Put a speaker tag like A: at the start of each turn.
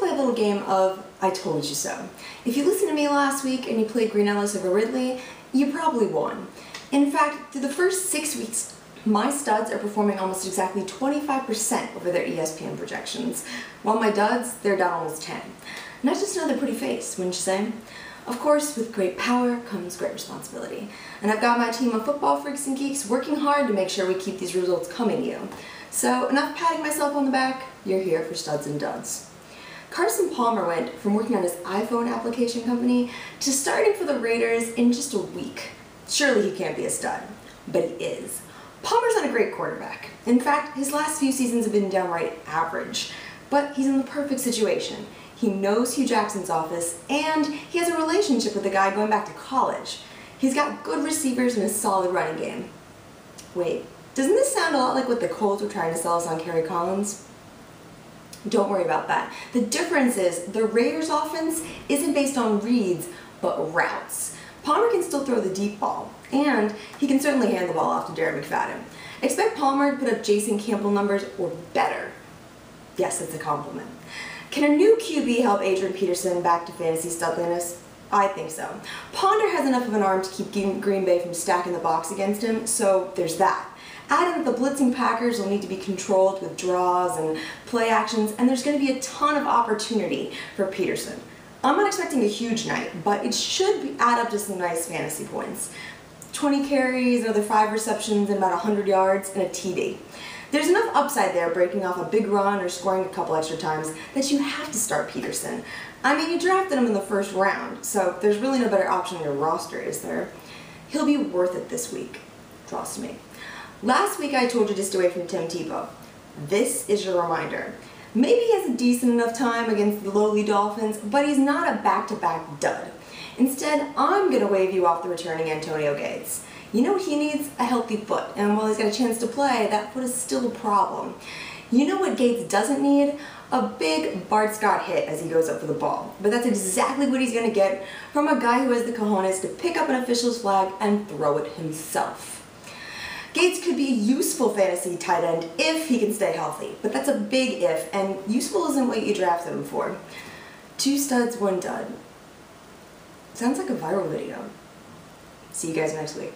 A: play a little game of I told you so. If you listened to me last week and you played Green Ellis over Ridley, you probably won. In fact, through the first 6 weeks, my studs are performing almost exactly 25% over their ESPN projections, while my duds, they're down almost 10. Not just another pretty face, wouldn't you say? Of course, with great power comes great responsibility. And I've got my team of football freaks and geeks working hard to make sure we keep these results coming to you. So enough patting myself on the back, you're here for studs and duds. Carson Palmer went from working on his iPhone application company to starting for the Raiders in just a week. Surely he can't be a stud, but he is. Palmer's not a great quarterback. In fact, his last few seasons have been downright average, but he's in the perfect situation. He knows Hugh Jackson's office, and he has a relationship with the guy going back to college. He's got good receivers and a solid running game. Wait, doesn't this sound a lot like what the Colts were trying to sell us on Kerry Collins? Don't worry about that. The difference is the Raiders' offense isn't based on reads, but routes. Palmer can still throw the deep ball, and he can certainly hand the ball off to Darren McFadden. Expect Palmer to put up Jason Campbell numbers or better. Yes, that's a compliment. Can a new QB help Adrian Peterson back to fantasy studliness? I think so. Ponder has enough of an arm to keep Green Bay from stacking the box against him, so there's that. Add in that the blitzing Packers will need to be controlled with draws and play actions, and there's going to be a ton of opportunity for Peterson. I'm not expecting a huge night, but it should add up to some nice fantasy points. 20 carries, another 5 receptions, and about 100 yards, and a TD. There's enough upside there, breaking off a big run or scoring a couple extra times, that you have to start Peterson. I mean, you drafted him in the first round, so there's really no better option in your roster, is there? He'll be worth it this week. Trust me. Last week I told you to stay away from Tim Tebow. This is your reminder. Maybe he has a decent enough time against the lowly Dolphins, but he's not a back-to-back dud. Instead, I'm going to wave you off the returning Antonio Gates. You know what he needs? A healthy foot, and while he's got a chance to play, that foot is still a problem. You know what Gates doesn't need? A big Bart Scott hit as he goes up for the ball. But that's exactly what he's going to get from a guy who has the cojones to pick up an official's flag and throw it himself. Gates could be a useful fantasy tight end if he can stay healthy, but that's a big if, and useful isn't what you drafted him for. 2 studs, 1 dud. Sounds like a viral video. See you guys next week.